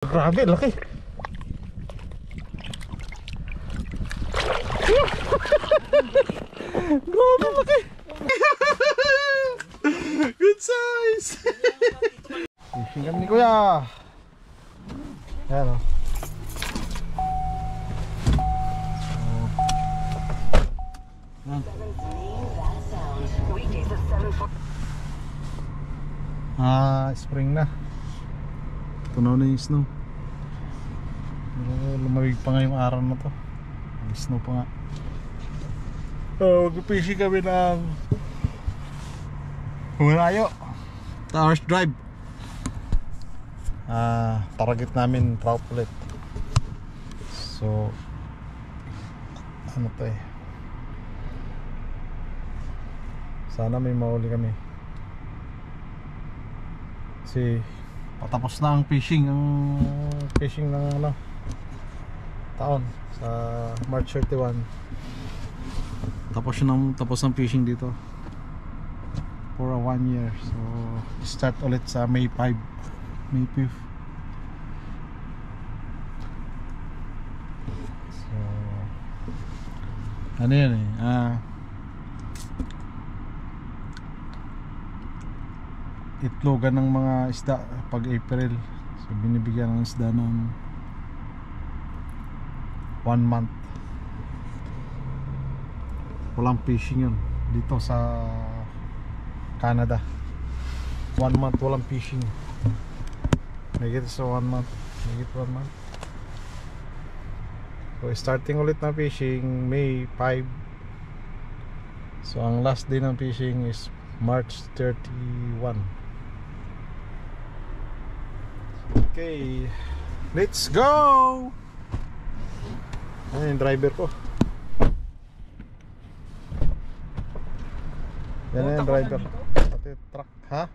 Grabe, laki. Grabe, laki. Good size. Fishing kami ni Kuya. Ayan o. Spring na. Tunaw na yung snow. Lumawig pa nga yung araw na to. May snow pa nga. Mag-fishing kami ng Humalayo Towers Drive. Target namin trout ulit. So ano to eh, sana may mahuli kami kasi patapos na ang fishing ng ano, taon sa March 31. Tapos ng fishing dito for 1 year. So start ulit sa May 5th. So ano yan eh, itlogan ng mga isda pag April. So binibigyan ng isda ng 1 month. Walang fishing yun dito sa Canada. 1 month walang fishing. Make it sa 1 month. Make it 1 month. So starting ulit na fishing May 5. So ang last day ng fishing is March 31. Okay, let's go! Ayan yung driver ko. Yan na yung driver. Pati truck, ha?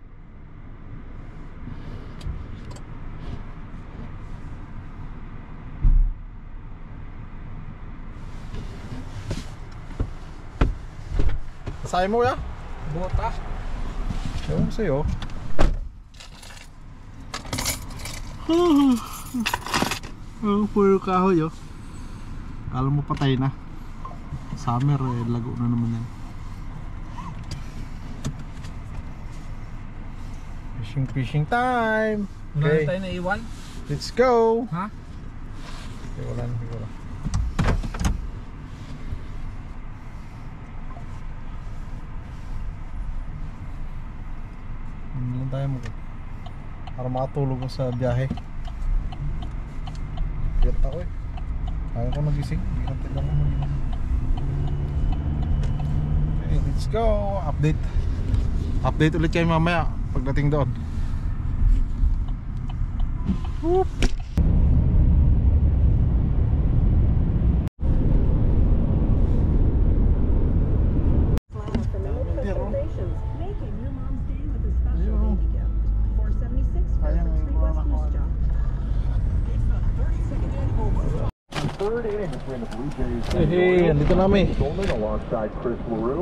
Kasaya mo ya? Bota. Ewan ko sa'yo. Puro kahoy oh. Kala mo patay na. Summer eh, lago na naman yan. Fishing time. Wala Okay, na tayo naiwan. let's go. Ha? Okay, wala na siguro. Ano lang tayo mo para makatulog ko sa biyahe. Pirat ako eh. Ayaw ko nagising. Hintay lang ako nagising. Okay, let's go. Update ulit kayo mamaya pagdating doon. Whoop. Hey, andito na kami.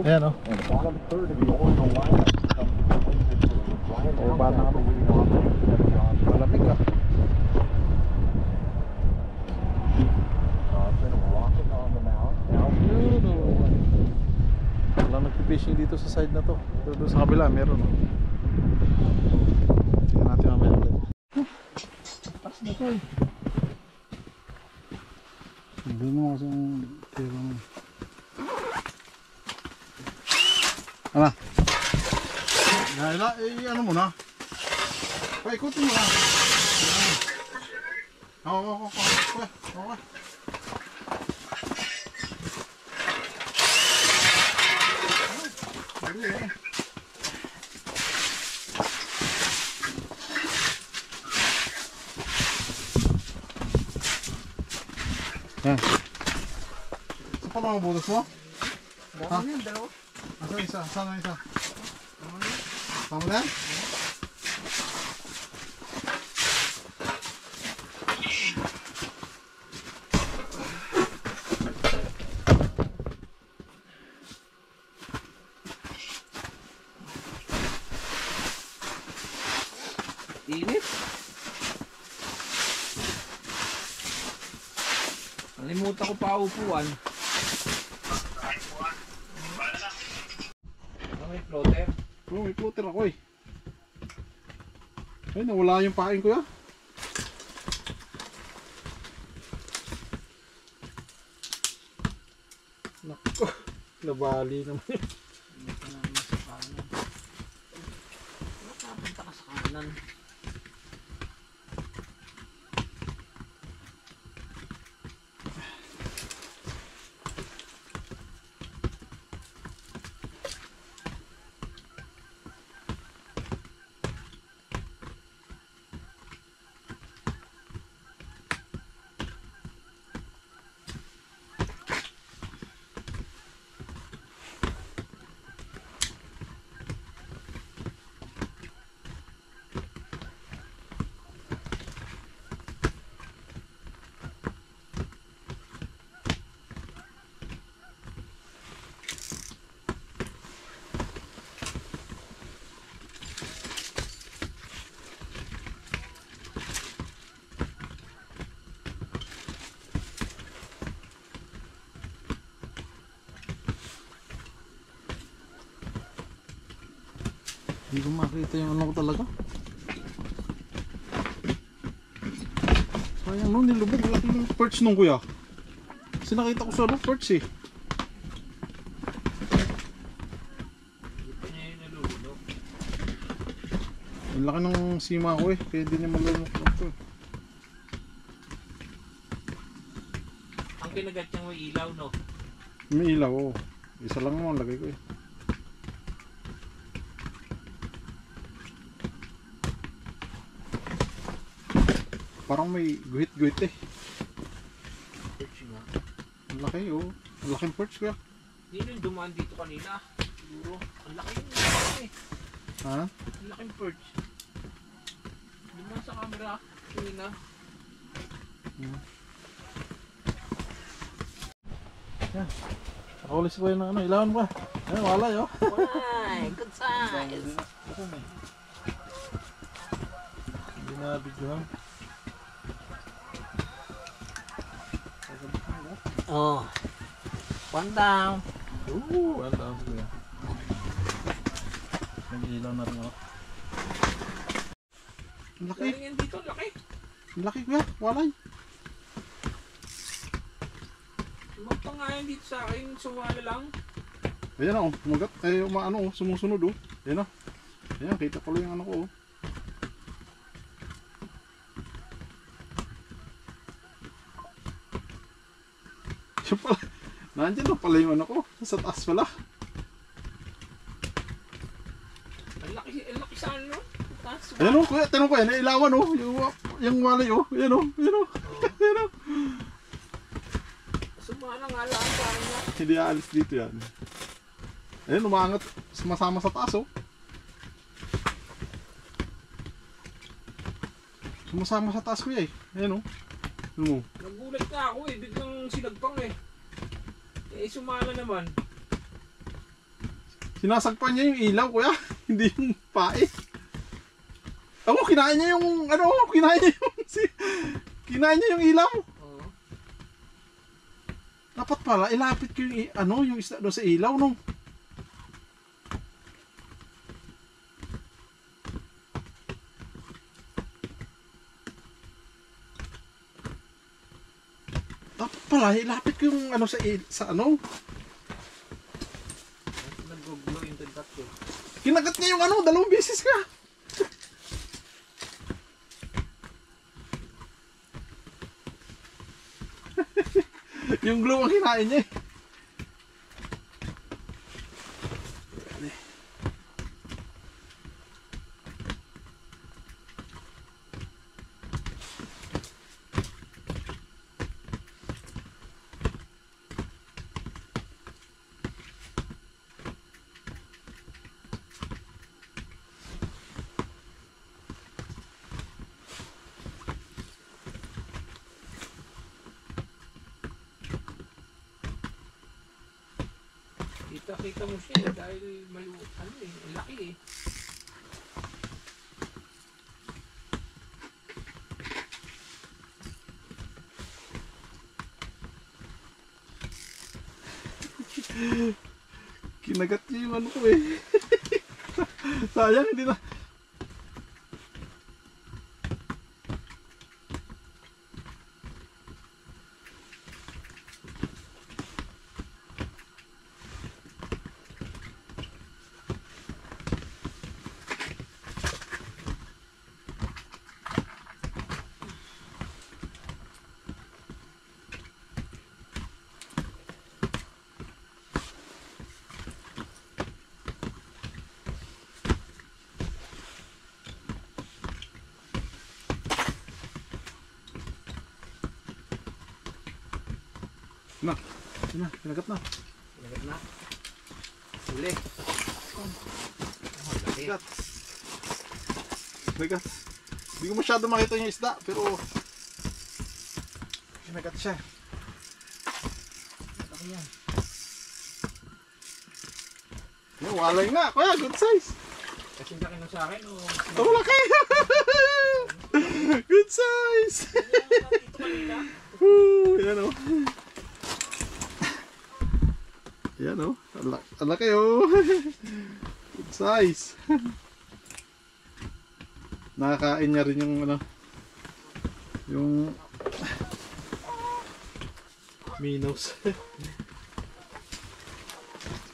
Ayan o. O, bata kami. Malamig ka. Walang nagpipishing dito sa side na to. Pero doon sa kabila meron o. Tingnan natin mamaya ulit. Taas na to eh. Hindi mo kasi ang tira mo. Ano? Ano mo na? Paikutin mo na. Oo. Yan. Saan pa lang ang butas mo? Ha? Asan isa? Saan ang isa? Tama na yan? Init. Nalimutan ko pa upuan. Ano may floater? Oh, may floater ako eh. Ay, nawala yung pain ko ya. Nako, nabali naman. Dito naman sa kanan. Nakapunta ka sa kanan. Hindi ko makita yung ano ko talaga. Sayang no, nilubog. Laki yung perch nung kuya. Kasi nakita ko sa perch eh. Hindi pa niya yung nalulunok. Ang laki ng sima ko eh. Kaya hindi niya malunok ito. Ang kinagat niya may ilaw, no? May ilaw oh. Isa lang naman lagay ko eh. Parang may guhit-guhit eh. Perch nga. Ang laki oh. Ang laking perch kuya. Hindi yung dumaan dito kanina. Siguro. Ang laki yung perch eh. Ha? Ang laking perch. Dumaan sa camera. Kanina. Yan. Nakulis ko yun ng ano. Ilawan pa. Ayan, wala yun. Why? Good size. Hindi na videohan. Oh. One down. Ooh, well done kuya. Nag-ilaw na rin ako. Ang laki. Galing yan dito, laki. Ang laki kuya. Walay. Lumagpa nga yan dito sa akin. Sumala lang. Ayan o. Magat. Eh, maano o. Sumusunod o. Ayan o. Ayan. Kita ko lang yung ano ko o. Siya pala. Nandiyan o pala yung ano ko. Sa taas pala. Ang laki sa ano. Taas. Ayan o. Kuya. Tanong ko yan. Nailawan o. Yung walay o. Ayan o. Ayan o. Ayan o. Sumala nga lang sa kanya. Hindi aalis dito yan. Ayan. Umaangat. Sumasama sa taas o. Sumasama sa taas kuya eh. Ayan o. Ayan mo. Nagulat na ako eh. Biglang sinagpang eh. Eh sumala naman. Sinasagpan niya yung ilaw kuya. Hindi yung pae. Ako, kinain niya yung ano, kinain niya yung kinain niya yung ilaw. Oo. Dapat pala ilapit ko yung ano, yung isda doon sa ilaw no. Dapat pala ilapit ko yung ano sa ano. Nag-glow yung tentat ko. Kinagat niya yung ano, 2 beses ka. Yung glue ang kinain niya eh. Kita mo siya eh, dahil ano eh, laki eh. Kinagat niya yung ano ko eh. Sayang, hindi na. Na, kinagat na. Lagat na. Huli. Kinagat. Kinagat. Hindi ko masyado makita yung isda, pero kinagat siya. Laki yan. Yung walay nga, kuya, good size. Kasi laki na sa akin o... Ito laki. Good size. Yan o. Yan o. Ang laki o. Good size. Nakakain niya rin yung ano. Yung minnows.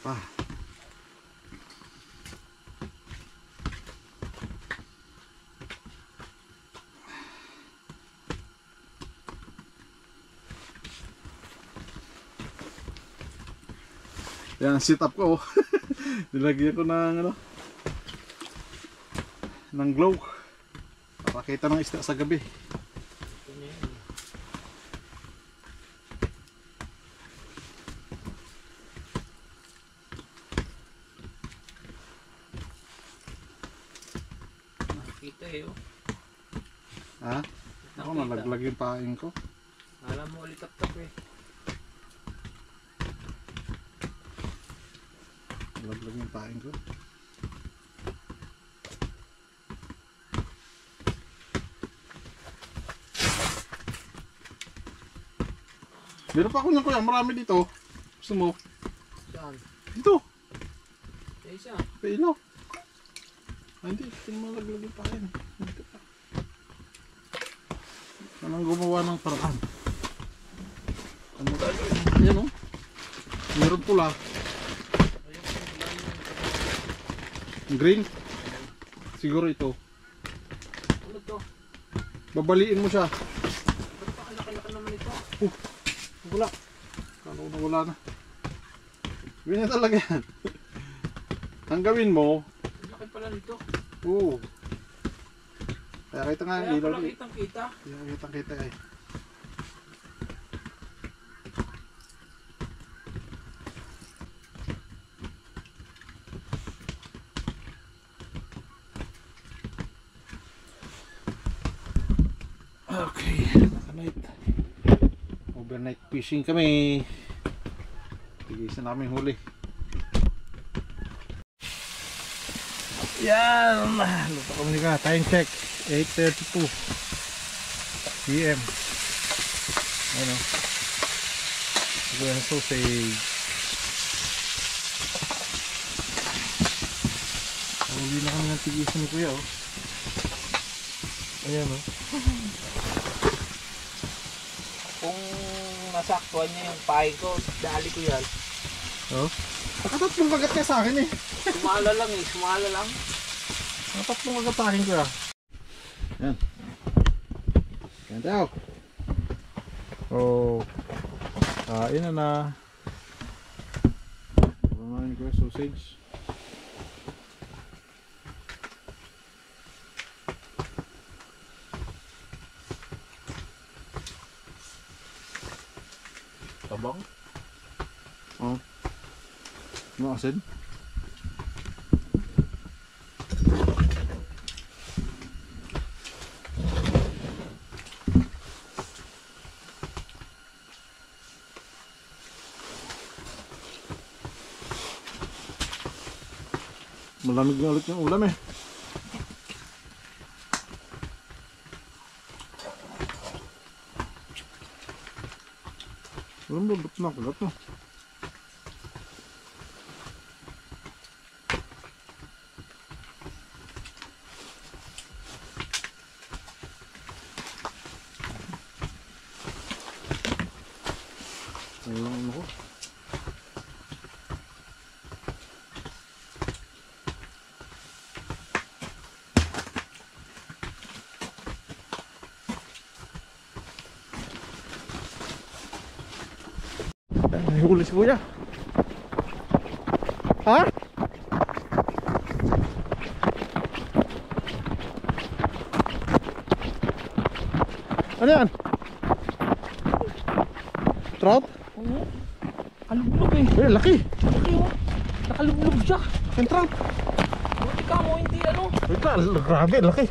Pa. Yan ang sit up ko. Nilagyan ko ng ano, ng glow para kita ng isda sa gabi. Nakikita eh oh. Ha? Ako nalaglag yung paing ko. Alam mo ulit tap eh. Nalaglag yung paing ko. Meron pa ako niyan kuya, marami dito. Gusto mo? Saan? Dito. Eh isa. Pailaw. Hindi, ito yung malaglag yung paing. Dito pa. Anong gumawa ng paraan? Ano tayo? Yan o. Meron pula. Green. Siguro ito. Ano to? Babaliin mo siya. Ba't pa kalaki-laki naman ito? Wala. Kala ko na wala na. Ganyan talaga yan. Ang gawin mo, Laki pala nito. oo. Kaya kita nga Kaya ang ilaw. pala kitang kita. Kaya kitang kita eh. Okay, overnight. Overnight fishing kami. Tigisan namin huli. Yan! Luto kami ka. Time check. 8:32 PM. Ano? Ito yung sausage. Huli na kami ng tigisan ni Kuya oh. Ayan oh. Kung nasaktuhan niya yung pahay ko, dali ko yan. Oh? Nakatatlong kagat ka sa akin eh. Sumala lang eh, sumala lang. Nakatatlong kagat sa akin Kuya. Yan. Yan tayo. Oh. Kain na na. Pamain ko yung sausage. Tabang? Oh. Ano asin? Malamig na ulit yung ulam eh. Alam mo, ba't nakagat no? Walang ano ko. May huli si kuya. Ha? Ano yan? Trout? Oo. Kalublog eh. Eh, laki. Laki oh. Nakalublog siya. Yung trout. Buti ka mo hindi ano. Wait lang, grabe, laki.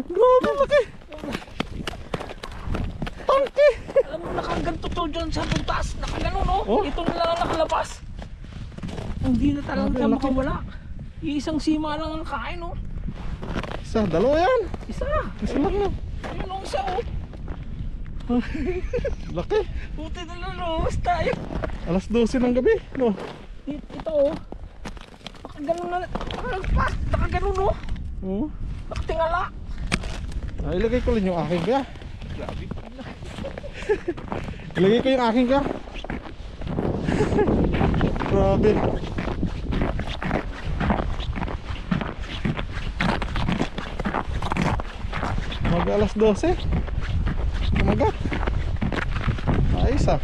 Grabe, laki. Tangki. Alam mo nakaganto to dyan sa puntas. Nakagano no. Oh. Ito na lang ang nakalabas. Hindi na talaga Grabe, siya laki. makawala. Iisang sima lang ang kain no. Isa, dalawa yan. Isa. Isa lang yan. Ayun ang isa oh. Laki. Buti na lang lumabas tayo. Alas 12 ng gabi, no? Ito oh. Nakaganon na. Nakagpas. Nakaganon no. Oo. Nakatingala. Ilagay ko lang yung aking ka. Grabe. Ilagay ko yung aking ka. Grabe. Mag alas 12. Umaga. Ayos ah.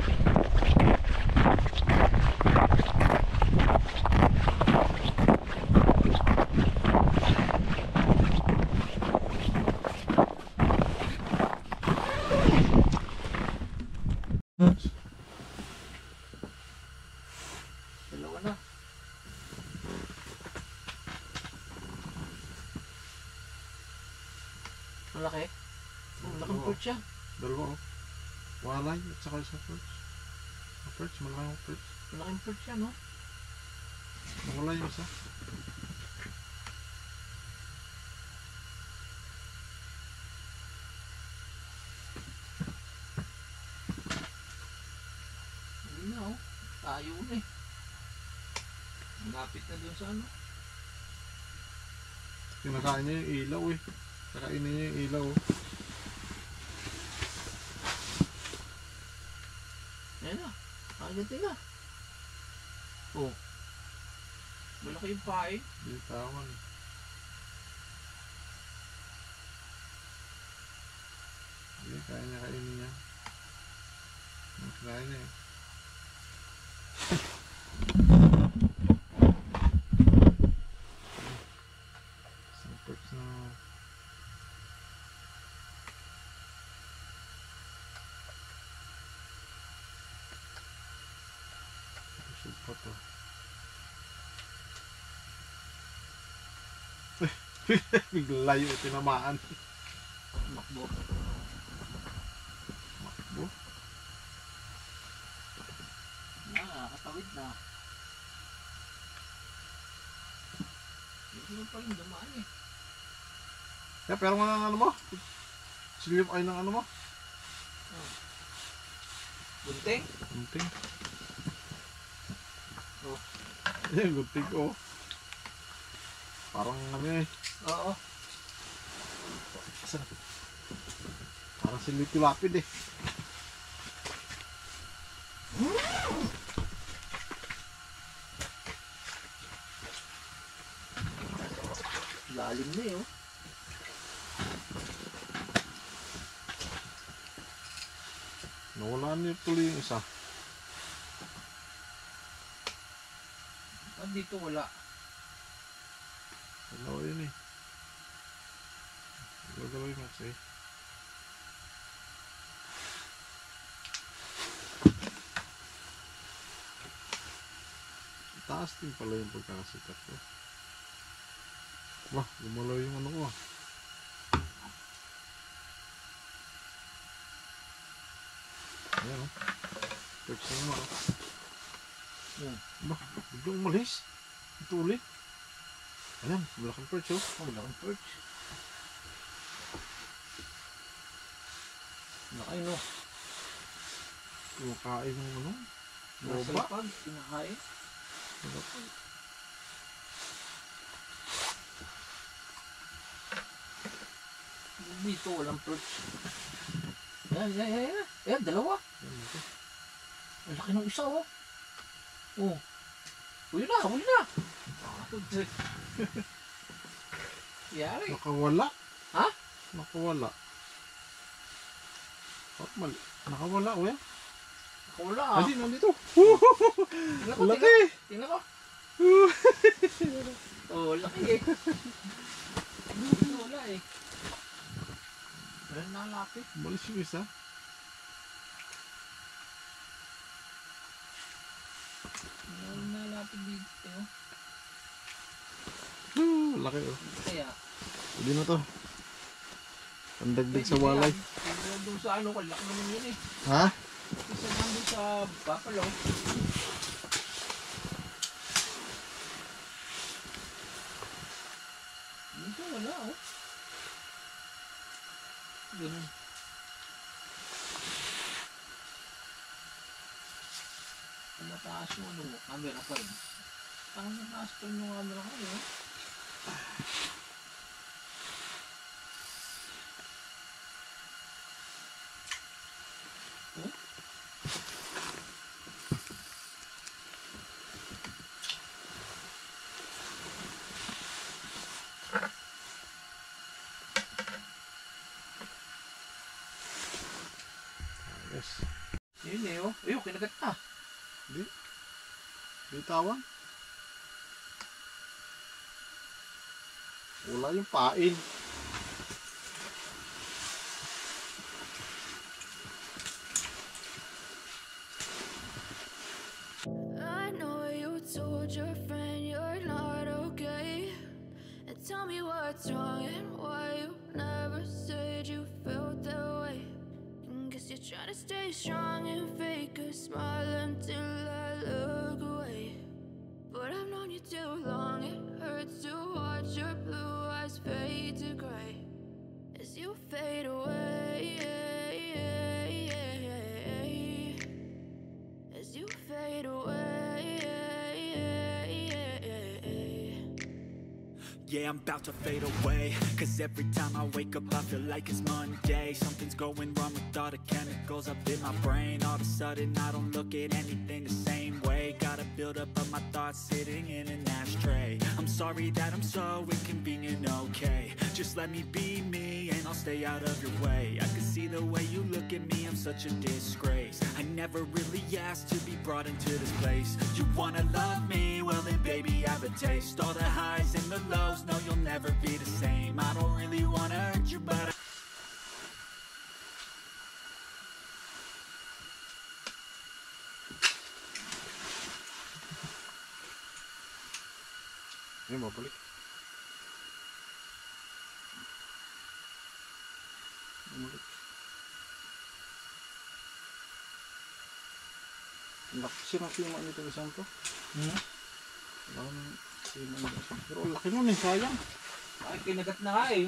Dalawa na. Malaki. Malaking Oo. perch siya. Dalawa oh. Walay at saka isa perch. Perch, malaking perch. Malaking perch siya no. Nawala yung isa. Hindi na oh. Tayo na eh. Lapit na dun sa ano. Kinakain niya yung ilaw eh. Kakainin niya yung ilaw oh. Ayan na. Aganti na. Oh. Malaki yung pae. Hindi tawan. Hindi, kaya niya kainin niya. Kaya niya eh. Isang perch na. Busog pa to. Bigla layo tinamaan. Makbo. Makbo. Nakakatawid na. Hindi pa rin dumaan eh. Kaya pero nga ng ano mo? Silip ay ng ano mo? Bunting? Gunting. Oh. Yan, gunting ko. Parang ano eh. Oo. Parang silip-lapid eh. Lalim na eh oh. Nawala niyo tuloy yung isa. Ah, dito wala. Dalawa yun eh. Dalawa yung max eh. Taas din pala yung pagkakasikat ko. Wah, lumalaw yung ano ko ah. Ayan oh. Perch na naman oh. Yan. Bah, biglang umalis. Ito ulit. Ayan, malaking perch oh. Oh, malaking perch. Laki no. Kumakain ng ano. Nasa Boba. lapag. Pinakain. Dito walang perch. Ayan, dalawa. Ang laki ng isa, oh. Oh. Huli na, huli na. Yari. Nakawala. Ha? Nakawala. Oh, mali. Nakawala, kuya. Wala ah. Hindi, nandito. Tingnan ko, Laki. tingnan ko. Oh, laki eh. Wala eh. Wala nalapit. Balis yung isa. Wala nalapit dito. Laki oh. Kaya. Hindi na to. Pandagdag sa walay. Isa doon sa ano, kalaki naman yun eh. Ha? Isa doon sa Buffalo. Dito wala oh. Ganun. Mataas yung ano mo, camera pa rin. Ang mataas pa rin yung camera ko eh. Yes. Yun eh oh. Ayun, kinagat na. Di. Bitawan. Wala yung pain. I know you told your friend you're not okay. And tell me what's wrong and why you never said you felt that way. And guess you're trying to stay strong and fake a smile until I look away. But I've known you too long, it hurts to watch your blue eyes fade to gray as you fade away. As you fade away. Yeah, I'm about to fade away. Cause every time I wake up I feel like it's Monday. Something's going wrong with all the chemicals up in my brain. All of a sudden I don't look at anything the same way. Gotta build up of my thoughts sitting in an ashtray. I'm sorry that I'm so inconvenient, okay. Just let me be me and I'll stay out of your way. I can see the way you look at me, I'm such a disgrace. I never really asked to be brought into this place. You wanna love me? Well then baby have a taste. All the highs and the lows, no you'll never be the same. I don't really wanna hurt you but Ay, mabalik. Mabalik. Sirang-sima nito isang to. Wala nang sima nito isang. Pero laki nun eh, sayang. Ay, kinagat na nga eh.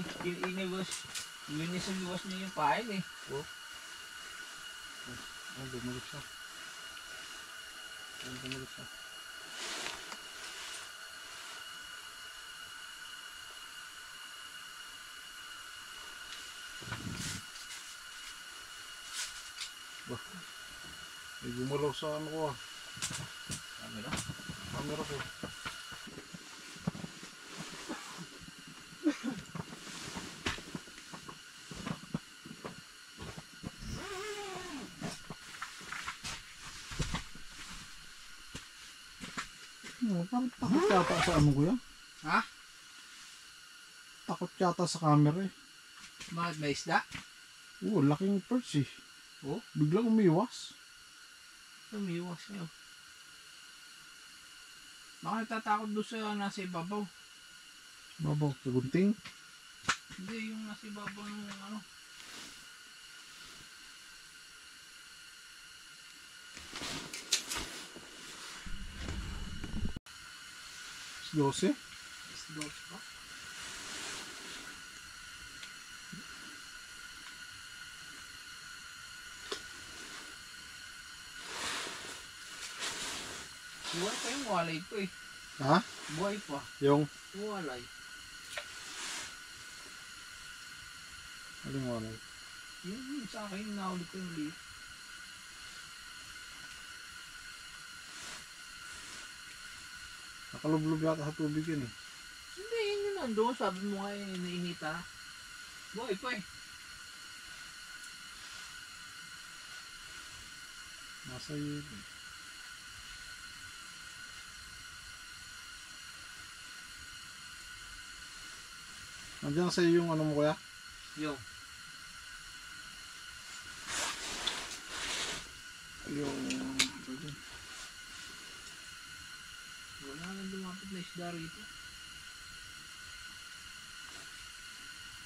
Linis-liwas niya yung pain eh. Oh. Ay, bumalik siya. Ay, bumalik siya. Bah, may gumalaw sa ano ko ah. Camera? Camera ko. Parang takot yata sa ano ko yan. Ha? Takot yata sa camera eh. Bakit may isda? Oo, laking perch eh. Oh? Biglang umiwas. Umiwas niyo. Baka natatakot doon sa nasa ibabaw. Babaw, sa gunting. Hindi, yung nasa ibabaw ng ano. Dose. Isdos pa. Buhay pa yung walay ko eh. Ha? Buhay pa. Yung Walay. Aling walay. Yung sa akin, nahuli ko yung liit. Nakalublob yata sa tubig yun eh. Hindi, yun yun nandun. Sabi mo nga nainita. Boy, pa eh. Nasa yun eh. Nandiyan sa iyo yung ano mo kuya? Yung. Yung... Wala nang lumapit na isda rito.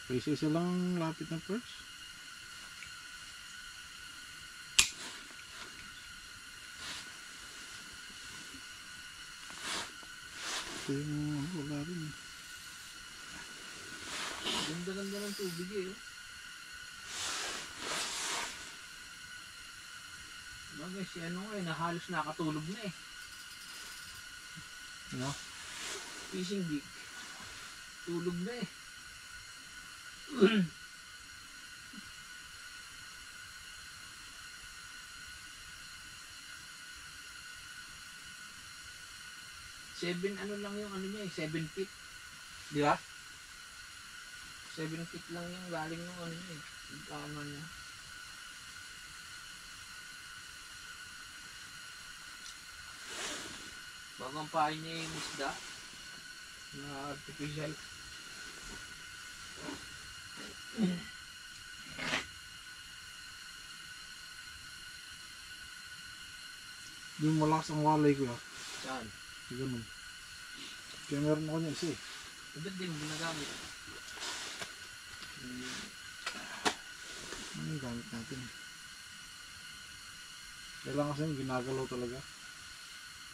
Isa lang lapit ng first. Ito yung wala rin eh. Ganda-ganda ng tubig eh. Bagay si ano eh, na halos nakatulog na eh. Ano? Fishing gig. Tulog na eh. Seven ano lang yung ano niya eh, 7 feet. Di ba? 7 feet lang yung galing ng ano niya eh. Yung tama niya. Bagang pain niya yung isda na artificial. Yung malakas ang walay ko ah. Saan? Ganun. Kaya meron ako niya isa eh. Ba't di mo ginagamit? Ano yung gamit natin? Kailangan kasi yung ginagalaw talaga.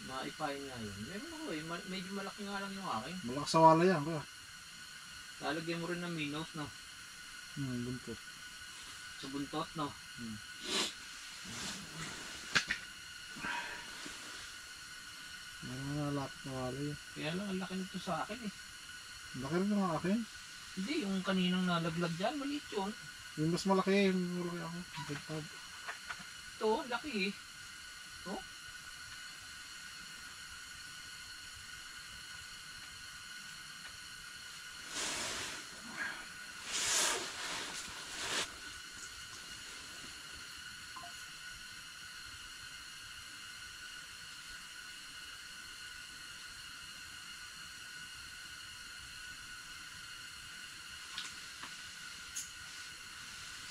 Maipain nga yun. Meron ako eh. Medyo malaki nga lang yung akin. Malakas sa walay yan kuya. Lalagyan mo rin ng minnows, no? Buntot. Sa buntot, no? Meron na lapit na walay. Kaya lang, ang laki nito sa akin eh. Laki rin ng akin. Hindi, yung kaninang nalaglag dyan, maliit yun. Yung mas malaki, yung malaki ako. Ito, laki eh. Oh.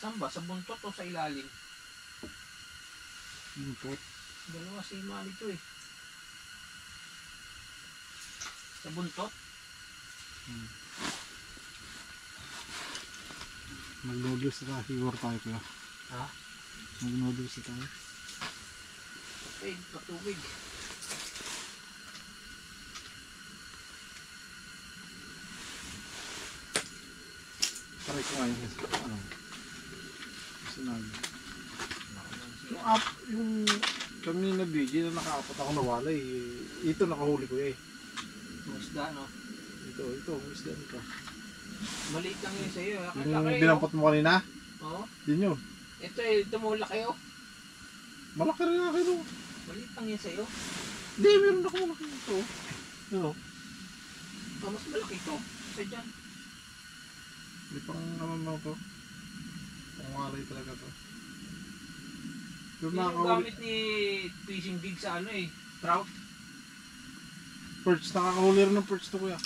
Saan ba? Sa buntot o sa ilalim? Buntot. Dalawa si Mali ito eh. Sa buntot? Mag-noodles na tayo. Siguro tayo kuya. Ha? Mag-noodles na tayo. Eh, patubig. Try ko nga yung ano. Sinabi. Yung Yung kanina video na nakaapat ako nawalay. Ito nakahuli ko eh. isda, no? Ito, isda nito. Maliit lang yun sa'yo. Yung binampot mo kanina? Oo. Yun yun. Ito eh, ito mo laki oh. Malaki rin akin oh. Maliit lang yun sa'yo. Hindi, meron ako malaki ito. Ano? Mas malaki ito. Isa dyan. Hindi pang ano na ito. Pangwalay talaga to. Pero Yun yung nakakahuli. gamit ni fishing gig sa ano eh. Trout. Perch, nakakahuli rin ng perch to kuya.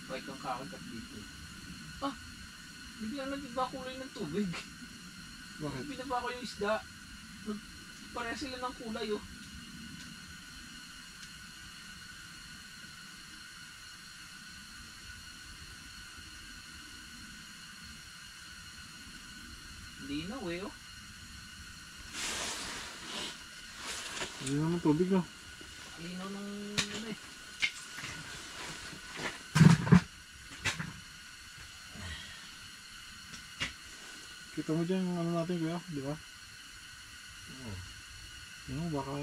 Huwag kang kakagat dito. Ah! Bigla nag-iba kulay ng tubig. Bakit? Binaba ko yung isda. Pareha sila ng kulay oh. Linaw eh oh. Hindi naman tubig no. Linaw ng ano eh. Kita mo dyan yung ano natin kuya, di ba? Oo. Ano, baka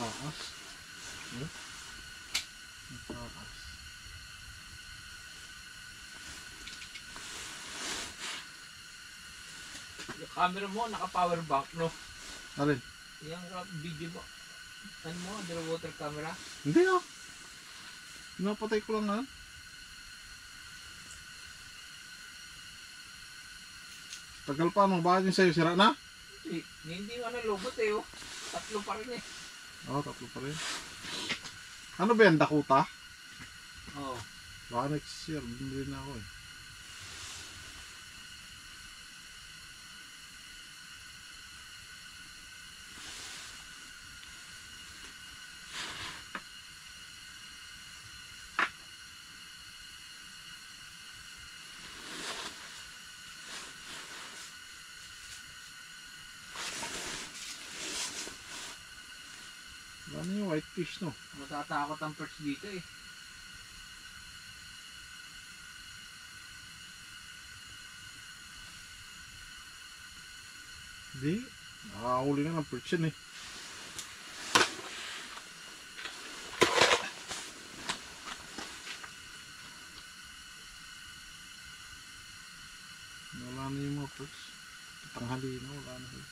taas. Hmm? Taas. Yung camera mo, naka-power bank, no? Alin? Yung video mo, ano mo, underwater camera? Hindi ah. Pinapatay ko lang ah. Tagal pa no, bakit yung sa'yo sira na? Hindi mo ano logot eh, oh. Tatlo pa rin eh. Oo, tatlo pa rin. Ano ba yan, Dakota? Oo. Baka next year, bumili na ako eh. Ano yung white fish no? Matatakot ang perch dito eh. Hindi. Nakakahuli nga ng perch yun eh. Wala na yung mga perch. Tanghali na, wala na sila.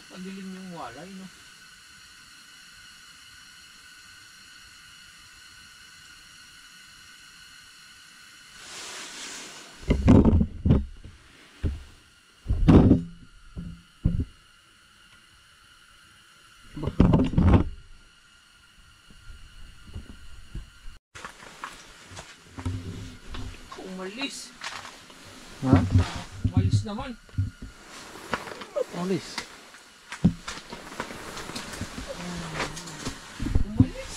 Padilim yung walay, no? Umalis. Ha? Umalis naman. Alis. Umalis.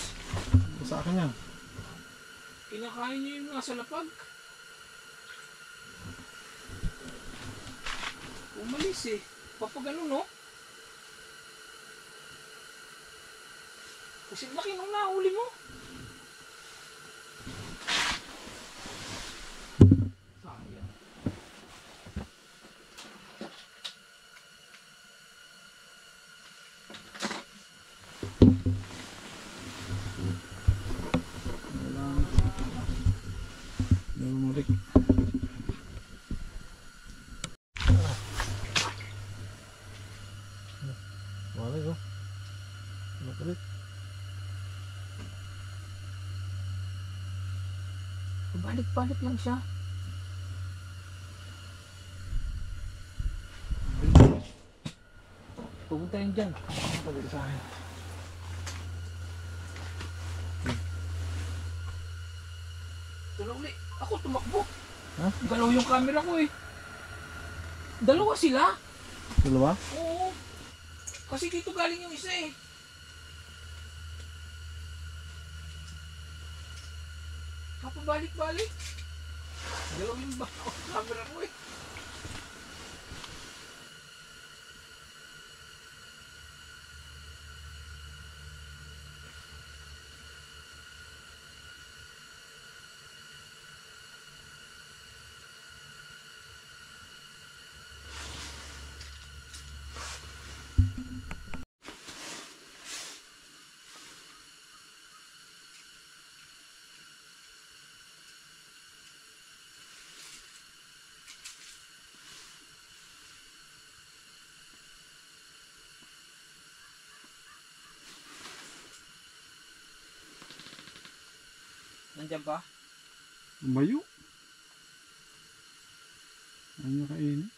Sa akin yan. Kinakain niya yung nasa lapag. Umalis eh. Papagano no? Kasi laki nung nahuli mo. Sayang. Wala na. Bumalik. Balik oh. Balik. Balik-balik lang siya. Pupunta yun dyan. Balik sa akin. Ito na uli. Ako tumakbo. Ha? Galaw yung camera ko eh. Dalawa sila. Dalawa? Oo. Kasi dito galing yung isa eh. Kapabalik-balik. Dalawa yung camera ko eh. Nandiyan ba? Lumayo. Ano niya kainin?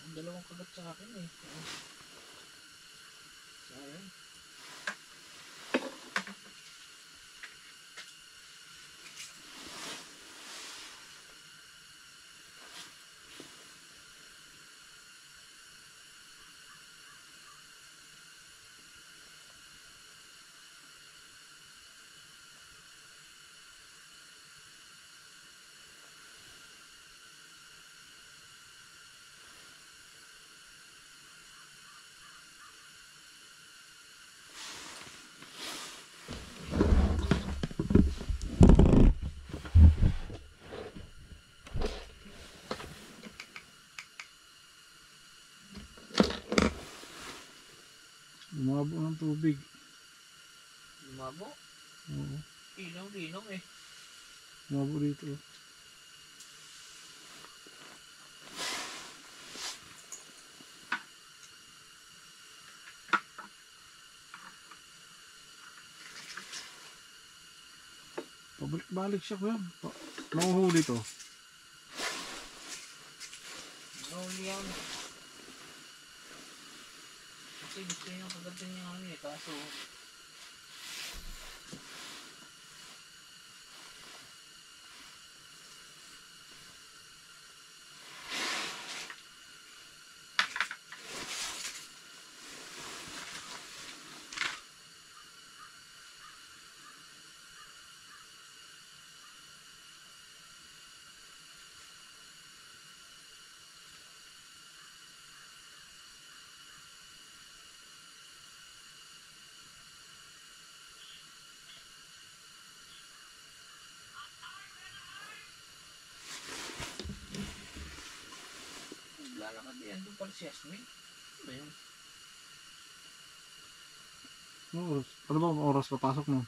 Ang dalawang kagat sa akin eh. Sayang. ng tubig. Lumabo. Oo. Linaw eh. Mabo dito. Pabalik-balik siya ko yan. Nahuhuli to. Nahuli yan. Kasi gusto niya kagatan niya ano eh. Kaso lalakad yan doon para si Yasmin. Ano ba yun? Ano ba ang oras papasok mo?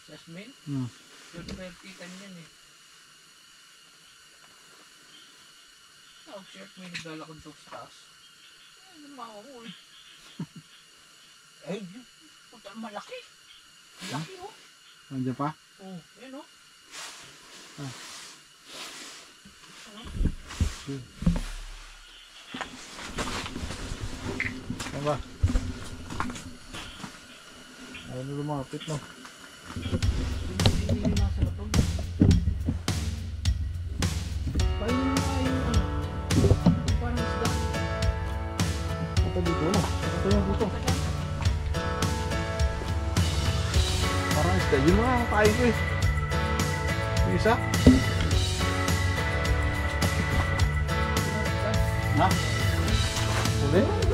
Si Yasmin? 12:30 time yan eh. Oh, si Yasmin naglalakad doon sa taas. Ay, lumawa ko eh. Ay, puta malaki. Malaki oh. Nandiyan pa? Oh, yan oh. Ah. Ano ba? Ayaw na lumapit no? Hindi yung nasa batog. Paano nga yung ano? Parang isda. Ito dito no? Ito yung dito. Parang isda. Yun mga kain ko eh. Yung isa? Ha? Uli?